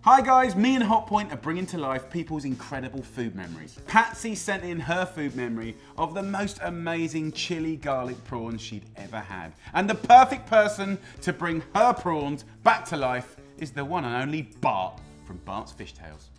Hi guys, me and Hotpoint are bringing to life people's incredible food memories. Patsy sent in her food memory of the most amazing chili garlic prawns she'd ever had. And the perfect person to bring her prawns back to life is the one and only Bart from Bart's Fish Tales.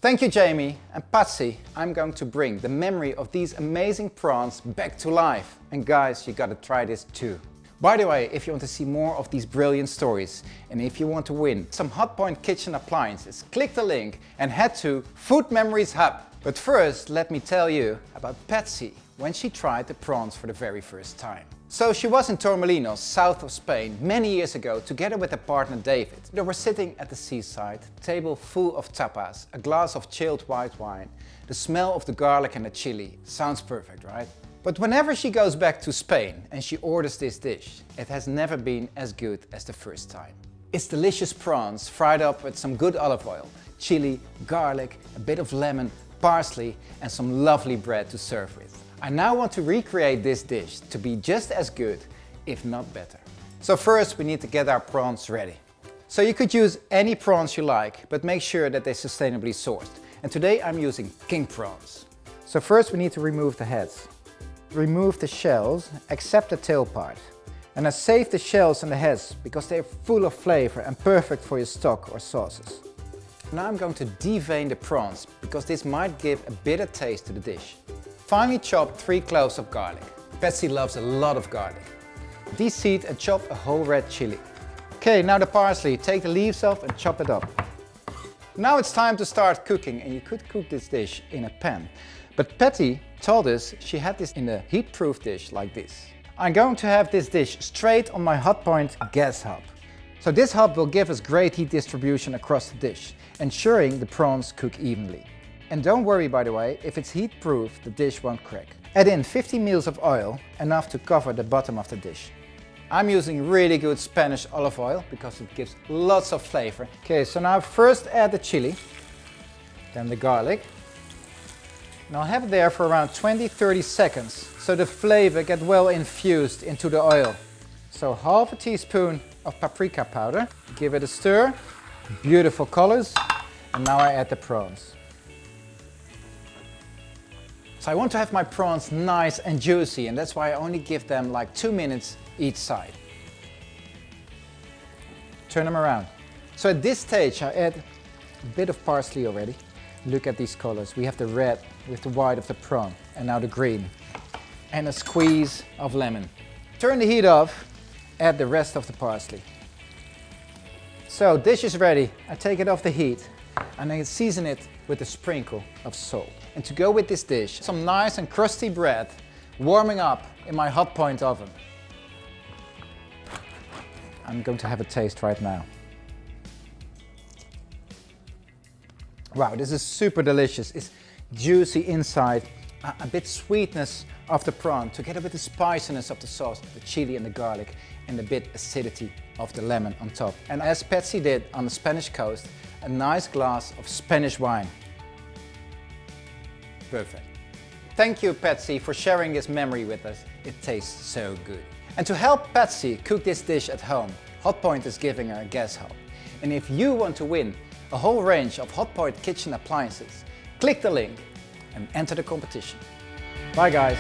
Thank you, Jamie. And Patsy, I'm going to bring the memory of these amazing prawns back to life. And guys, you gotta try this too. By the way, if you want to see more of these brilliant stories and if you want to win some Hotpoint kitchen appliances, click the link and head to Food Memories Hub. But first, let me tell you about Patsy when she tried the prawns for the very first time. So she was in Torremolinos, south of Spain, many years ago, together with her partner David. They were sitting at the seaside, table full of tapas, a glass of chilled white wine. The smell of the garlic and the chili. Sounds perfect, right? But whenever she goes back to Spain and she orders this dish, it has never been as good as the first time. It's delicious prawns fried up with some good olive oil, chili, garlic, a bit of lemon, parsley and some lovely bread to serve with. I now want to recreate this dish to be just as good, if not better. So first we need to get our prawns ready. So you could use any prawns you like, but make sure that they're sustainably sourced. And today I'm using king prawns. So first we need to remove the heads. Remove the shells, except the tail part. And I save the shells and the heads because they're full of flavor and perfect for your stock or sauces. Now I'm going to devein the prawns because this might give a bitter taste to the dish. Finely chop 3 cloves of garlic. Patsy loves a lot of garlic. Deseed and chop a whole red chili. Okay, now the parsley. Take the leaves off and chop it up. Now it's time to start cooking, and you could cook this dish in a pan. But Patty told us she had this in a heat-proof dish like this. I'm going to have this dish straight on my Hotpoint gas hob. So this hob will give us great heat distribution across the dish, ensuring the prawns cook evenly. And don't worry, by the way, if it's heat-proof, the dish won't crack. Add in 50 ml of oil, enough to cover the bottom of the dish. I'm using really good Spanish olive oil because it gives lots of flavor. Okay, so now first add the chili, then the garlic. And I'll have it there for around 20-30 seconds so the flavor gets well infused into the oil. So half a teaspoon of paprika powder, give it a stir, beautiful colors, and now I add the prawns. So I want to have my prawns nice and juicy, and that's why I only give them like 2 minutes each side. Turn them around. So at this stage I add a bit of parsley already. Look at these colors. We have the red with the white of the prawn and now the green. And a squeeze of lemon. Turn the heat off, add the rest of the parsley. So dish is ready. I take it off the heat and I season it with a sprinkle of salt. And to go with this dish, some nice and crusty bread warming up in my Hotpoint oven. I'm going to have a taste right now. Wow, this is super delicious. It's juicy inside, a bit sweetness of the prawn together with the spiciness of the sauce, the chili and the garlic, and a bit acidity of the lemon on top. And as Patsy did on the Spanish coast, a nice glass of Spanish wine. Perfect. Thank you, Patsy, for sharing this memory with us. It tastes so good. And to help Patsy cook this dish at home, Hotpoint is giving her a gas hob. And if you want to win a whole range of Hotpoint kitchen appliances, click the link and enter the competition. Bye guys!